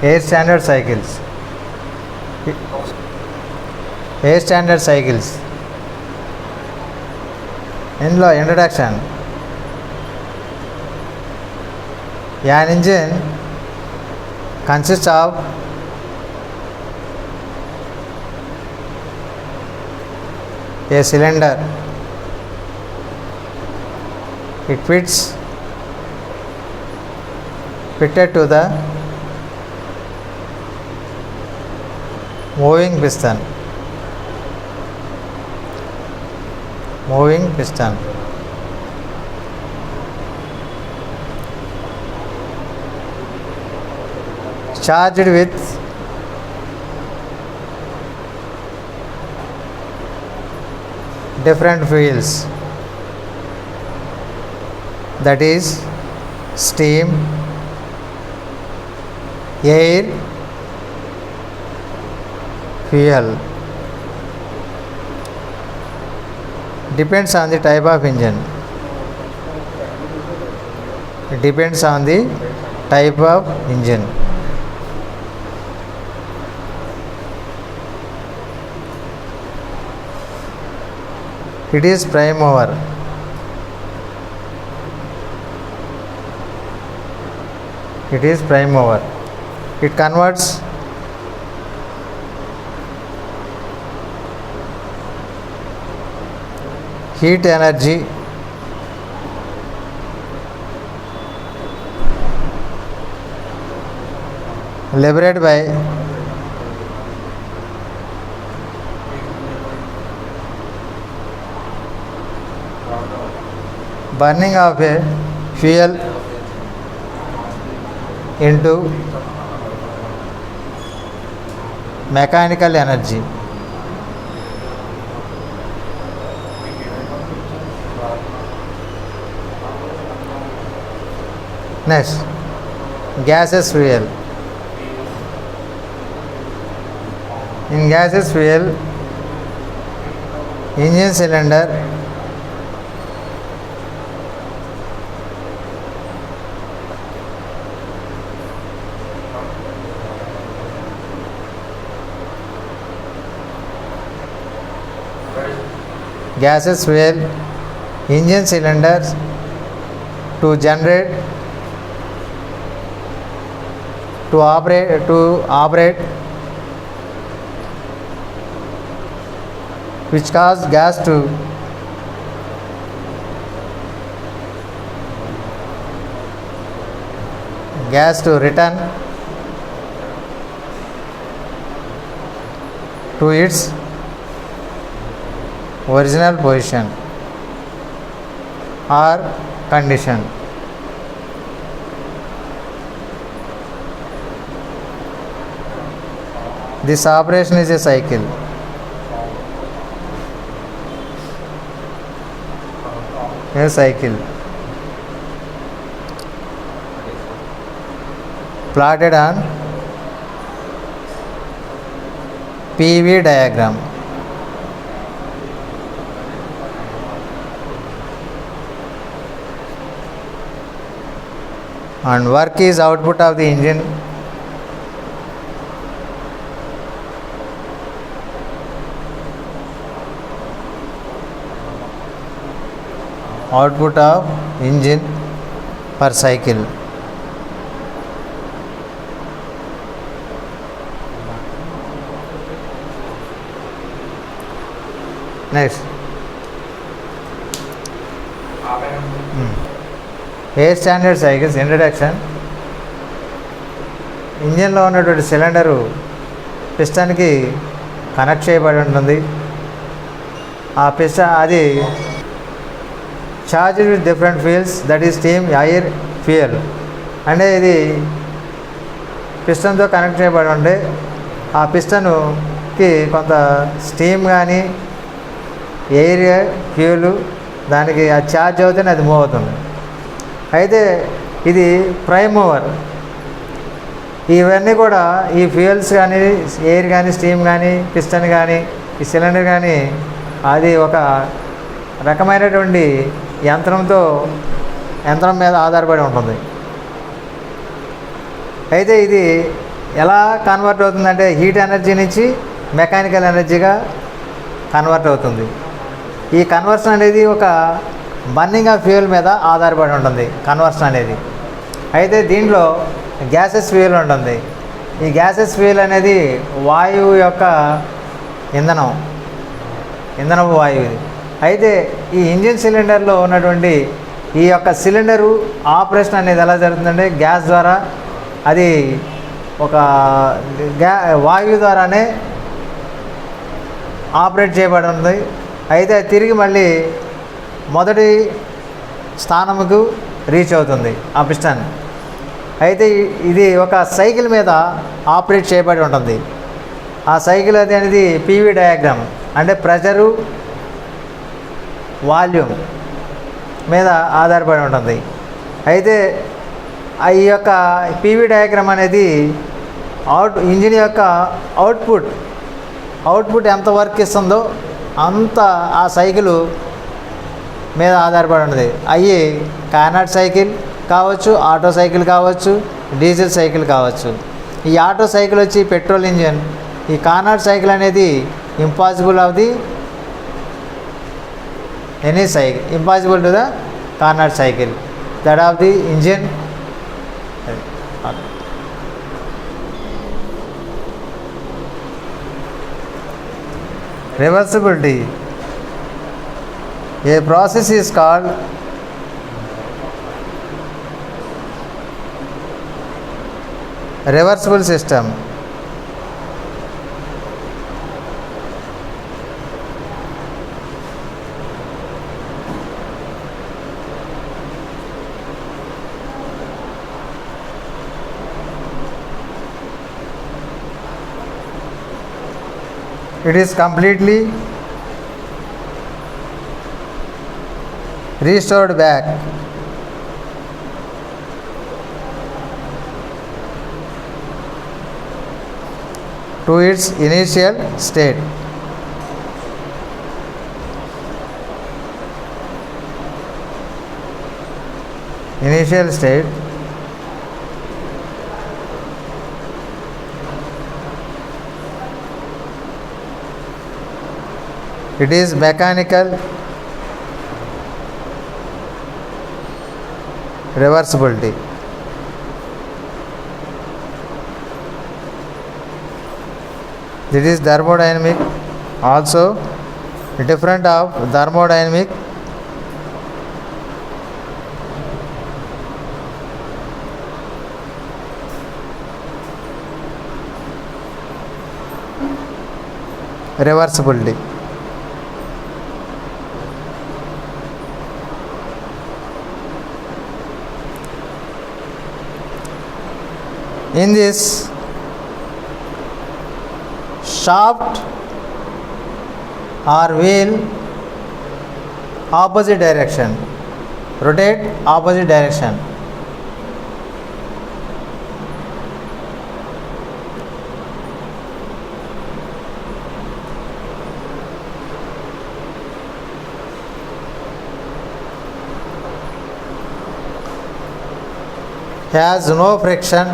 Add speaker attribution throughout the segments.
Speaker 1: Air standard cycles. Air standard cycles ఇందులో introduction. An engine consists of a cylinder. It fitted to the moving piston. Charged with different fuels, that is steam, air, fuel. Depends on the type of engine. It depends on the type of engine. It is prime mover. It converts heat energy liberated by burning of a fuel into mechanical energy. Next, gaseous fuel. In gaseous fuel, engine cylinder to generate to operate which cause gas to return to its original position or condition. This operation is a cycle. Plotted on PV diagram. And work is output of the engine. Output of engine per cycle. Next, air standard cycles introduction. ఇంజిన్లో ఉన్నటువంటి cylinder పిస్టన్కి connect చేయబడి ఉంటుంది. ఆ piston అది charged with different fuels, that is steam, air, fuel. అంటే ఇది పిస్టన్తో connect చేయబడి ఉంటే ఆ పిస్టన్కి కొంత స్టీమ్ కానీ ఎయిర్, ఫ్యూయల్ దానికి అది ఛార్జ్ అవుతేనే అది మూవ్ అవుతుంది. అయితే ఇది ప్రైమ్ మూవర్. ఇవన్నీ కూడా ఈ ఫ్యూయల్స్ కానీ, ఎయిర్ కానీ, స్టీమ్ కానీ, పిస్టన్ కానీ, ఈ సిలిండర్ కానీ అది ఒక రకమైనటువంటి యంత్రం మీద ఆధారపడి ఉంటుంది. అయితే ఇది ఎలా కన్వర్ట్ అవుతుందంటే హీట్ ఎనర్జీ నుంచి మెకానికల్ ఎనర్జీగా కన్వర్ట్ అవుతుంది. ఈ కన్వర్షన్ అనేది ఒక బర్నింగ్ ఆఫ్ ఫ్యూయల్ మీద ఆధారపడి ఉంటుంది కన్వర్షన్ అనేది. అయితే దీంట్లో గ్యాసెస్ ఫ్యూయల్ ఉంటుంది. ఈ గ్యాసెస్ ఫ్యూయల్ అనేది వాయువు యొక్క ఇంధనపు వాయువు ఇది. అయితే ఈ ఇంజిన్ సిలిండర్లో ఉన్నటువంటి ఈ యొక్క సిలిండరు ఆపరేషన్ అనేది ఎలా జరుగుతుందంటే గ్యాస్ ద్వారా, అది ఒక వాయువు ద్వారానే ఆపరేట్ చేయబడి ఉంది. అయితే తిరిగి మళ్ళీ మొదటి స్థానముకు రీచ్ అవుతుంది ఆ పిస్టన్. అయితే ఇది ఒక సైకిల్ మీద ఆపరేట్ చేయబడి ఉంటుంది. ఆ సైకిల్ అనేది పీవీ డయాగ్రామ్ అంటే ప్రెషరు వాల్యూమ్ మీద ఆధారపడి ఉంటుంది. అయితే ఈ యొక్క పీవీ డయాగ్రామ్ అనేది ఇంజిన్ యొక్క అవుట్పుట్ ఎంత వర్క్ ఇస్తుందో అంత ఆ సైకిల్ మీద ఆధారపడి ఉంటుంది. అవి కార్నాట్ సైకిల్ కావచ్చు, ఆటో సైకిల్ కావచ్చు, డీజిల్ సైకిల్ కావచ్చు. ఈ ఆటో సైకిల్ వచ్చి పెట్రోల్ ఇంజిన్. ఈ కార్నాట్ సైకిల్ అనేది impossible of the any cycle, impossible to the Carnot cycle, that of the engine. Reversibility. A process is called reversible system. It is completely restored back to its initial state. It is mechanical reversibility. It is thermodynamic, also different of thermodynamic reversibility. In this shaft or wheel opposite direction, rotate opposite direction. Has no friction,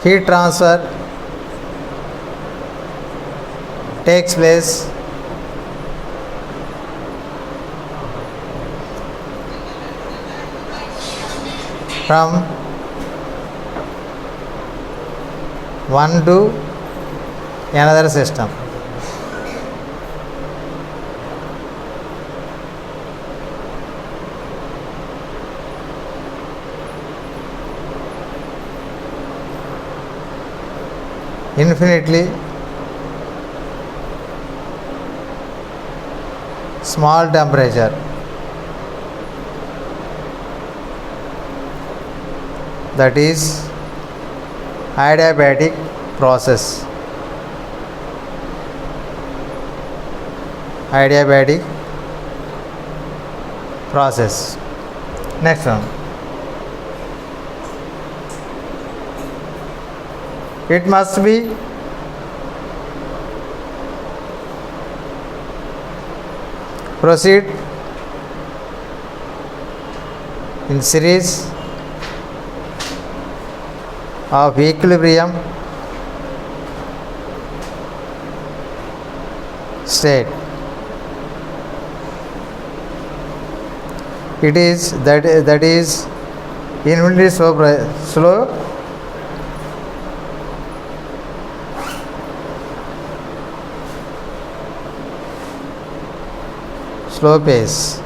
Speaker 1: heat transfer takes place from one to another system. Infinitely small temperature, that is adiabatic process. Adiabatic process. Next one. It must be proceed in series of equilibrium state. It is that is infinitely slow pace.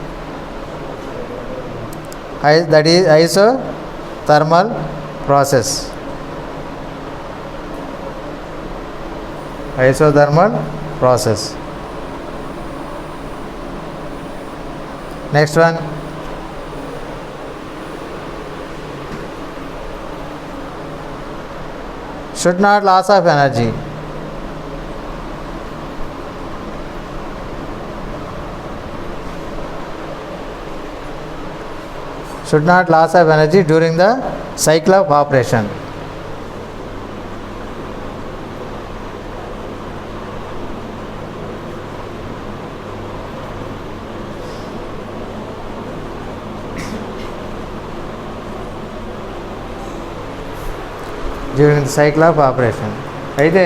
Speaker 1: That is isothermal process. Isothermal process. Next one. Should not loss of energy. Should not loss of energy during the cycle of operation. During the cycle of operation. అయితే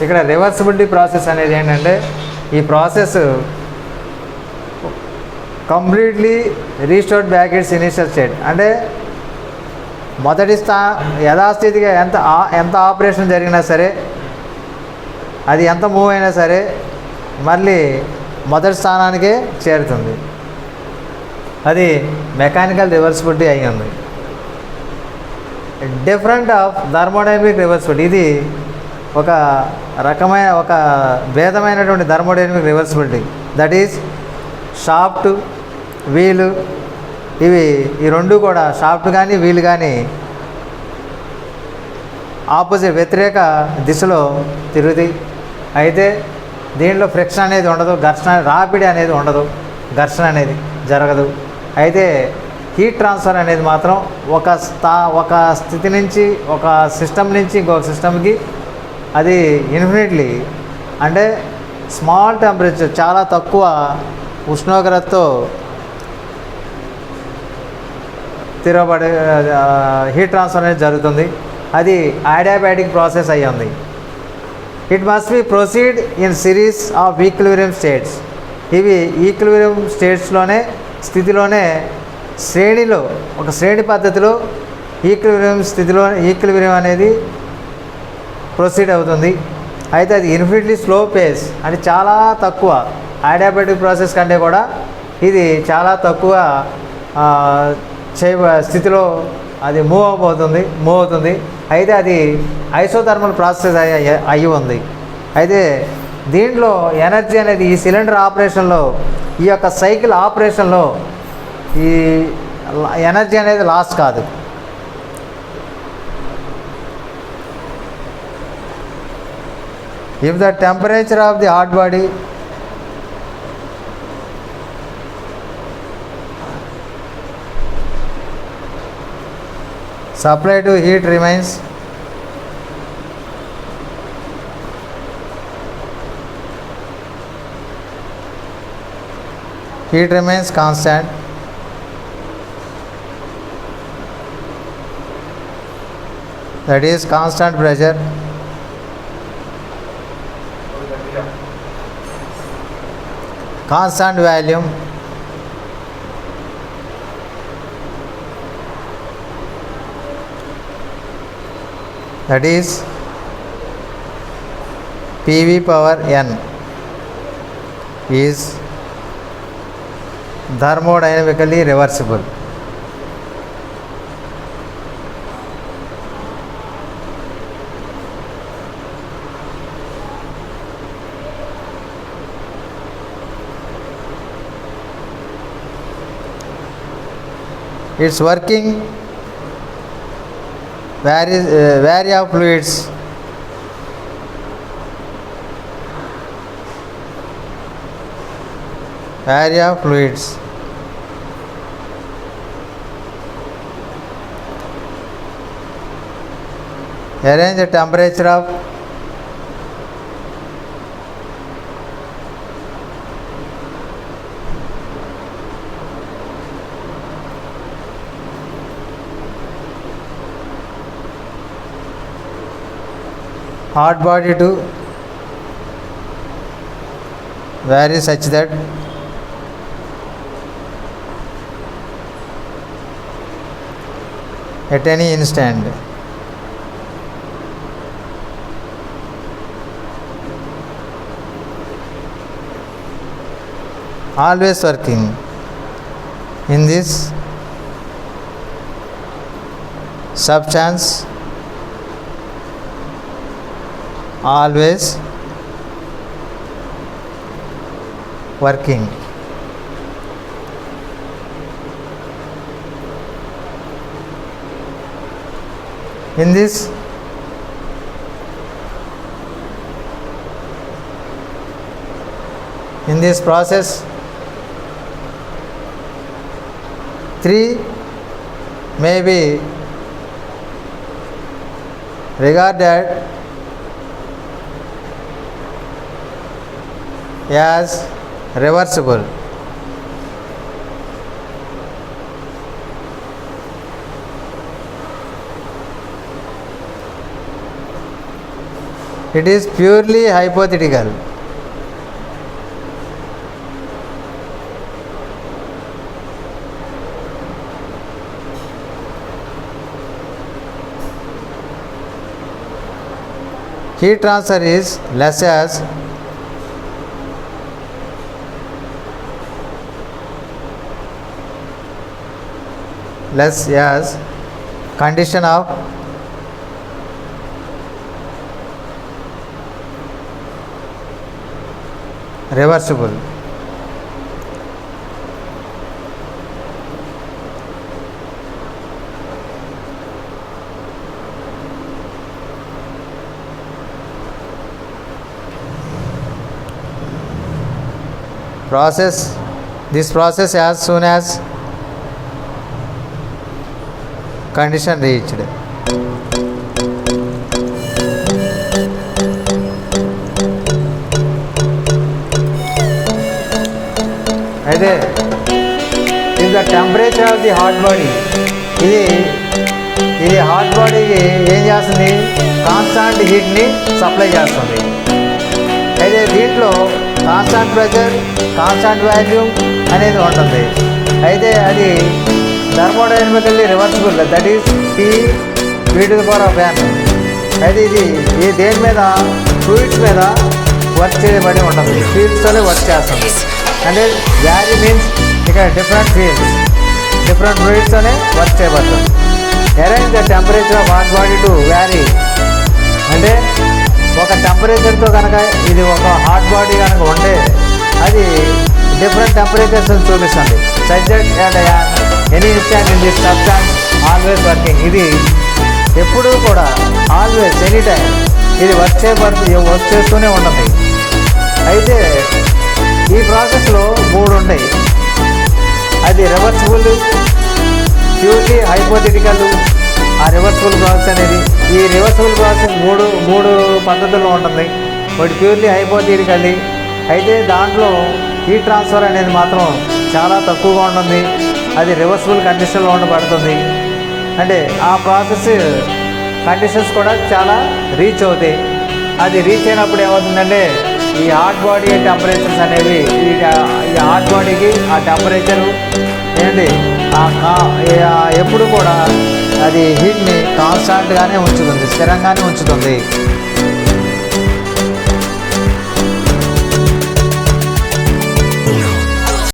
Speaker 1: ఇక్కడ reversibility process అనేది ఏంటంటే ఈ process completely restored back it's initial state. అంటే మొదటి యథాస్థితిగా ఎంత operation జరిగినా సరే, అది ఎంత మూవ్ అయినా సరే మళ్ళీ మొదటి స్థానానికే చేరుతుంది. అది మెకానికల్ రివర్సిబిలిటీ అయి ఉంది. Different of thermodynamic reversibility. ఇది ఒక రకమైన భేదమైనటువంటి thermodynamic reversibility. That is shaft, wheel, ఈ రెండు కూడా షాఫ్ట్ కానీ వీలు కానీ ఆపోజిట్ వ్యతిరేక దిశలో తిరుగుతాయి. అయితే దీనిలో ఫ్రిక్షన్ అనేది ఉండదు, ఘర్షణ రాపిడి అనేది ఉండదు, ఘర్షణ అనేది జరగదు. అయితే హీట్ ట్రాన్స్ఫర్ అనేది మాత్రం ఒక స్థితి నుంచి, ఒక సిస్టమ్ నుంచి ఇంకొక సిస్టమ్కి అది ఇన్ఫినిట్లీ, అంటే స్మాల్ టెంపరేచర్, చాలా తక్కువ ఉష్ణోగ్రతతో తిరగబడే హీట్ ట్రాన్స్ఫర్ అనేది జరుగుతుంది. అది అడియాబాటిక్ ప్రాసెస్ అయ్యి ఉంది. It must be proceed in series of equilibrium states. ఇవి ఈక్విలిబ్రియం స్టేట్స్లోనే స్థితిలోనే శ్రేణిలో, ఒక శ్రేణి పద్ధతిలో ఈక్విలిబ్రియం అనేది ప్రొసీడ్ అవుతుంది. అయితే అది ఇన్ఫినిట్లీ స్లో పేస్, అంటే చాలా తక్కువ, అడియాబాటిక్ ప్రాసెస్ కంటే కూడా ఇది చాలా తక్కువ స్థితిలో అది మూవ్ అవుతుంది. అయితే అది ఐసోథర్మల్ ప్రాసెస్ అయ్యి ఉంది. అయితే దీంట్లో ఎనర్జీ అనేది ఈ సిలిండర్ ఆపరేషన్లో, ఈ యొక్క సైకిల్ ఆపరేషన్లో ఈ ఎనర్జీ అనేది లాస్ కాదు. If the temperature of the hot body supply to heat remains constant, that is constant pressure, constant volume, that is PV power N, is thermodynamically reversible. Its working vary of fluids, arrange the temperature of hot body to vary such that at any instant always working in this substance, always working. In this process, 3 may be regarded as reversible. It is purely hypothetical. Heat transfer is less as condition of reversible. This process as soon as condition reached. అయితే ఇది the temperature of the hot body. ఇది hot బాడీకి ఏం చేస్తుంది, constant హీట్ని supply చేస్తుంది. అయితే దీంట్లో constant pressure, constant volume అనేది ఉంటుంది. అయితే అది థర్మోడైనమికల్లీ రివర్సిబుల్, దట్ ఈస్ P⁴n. అయితే ఇది దేని మీద, ఫ్లూయిడ్స్ మీద వర్క్ చేయబడి ఉంటుంది, ఫీల్డ్స్తోనే వర్క్ చేస్తుంది. అంటే వ్యారీ మీన్స్ ఇక్కడ డిఫరెంట్ ఫ్లూయిడ్స్తోనే వర్క్ చేయబడుతుంది. Arrange the temperature of hot body to vary అంటే ఒక టెంపరేచర్తో కనుక ఇది ఒక హాట్ బాడీ కనుక ఉంటే అది డిఫరెంట్ టెంపరేచర్స్ చూపిస్తుంది. Such that any instant in this substance always working. ఇది ఎప్పుడూ కూడా ఆల్వేస్ ఎనీ టైం ఇది వర్క్ చేస్తూనే ఉంటుంది. అయితే ఈ ప్రాసెస్లో 3 ఉంటాయి. అది రివర్సిబుల్, ప్యూర్లీ హైపోథెటికల్. ఆ రివర్సిబుల్ ప్రాసెస్ అనేది, ఈ రివర్సిబుల్ ప్రాసెస్ మూడు పద్ధతుల్లో ఉంటుంది. ఒకటి ప్యూర్లీ హైపోథెటికల్. అయితే దాంట్లో హీట్ ట్రాన్స్ఫర్ అనేది మాత్రం చాలా తక్కువగా ఉంటుంది. అది రివర్సిబుల్ కండిషన్లో ఉండబడుతుంది. అంటే ఆ ప్రాసెస్ కండిషన్స్ కూడా చాలా రీచ్ అవుతాయి. అది రీచ్ అయినప్పుడు ఏమవుతుందంటే ఈ హాట్ బాడీ టెంపరేచర్స్ అనేవి ఈ హాట్ బాడీకి ఆ టెంపరేచరు ఏంటి ఎప్పుడు కూడా అది హీట్ని కాన్స్టాంట్గానే ఉంచుతుంది, స్థిరంగానే ఉంచుతుంది.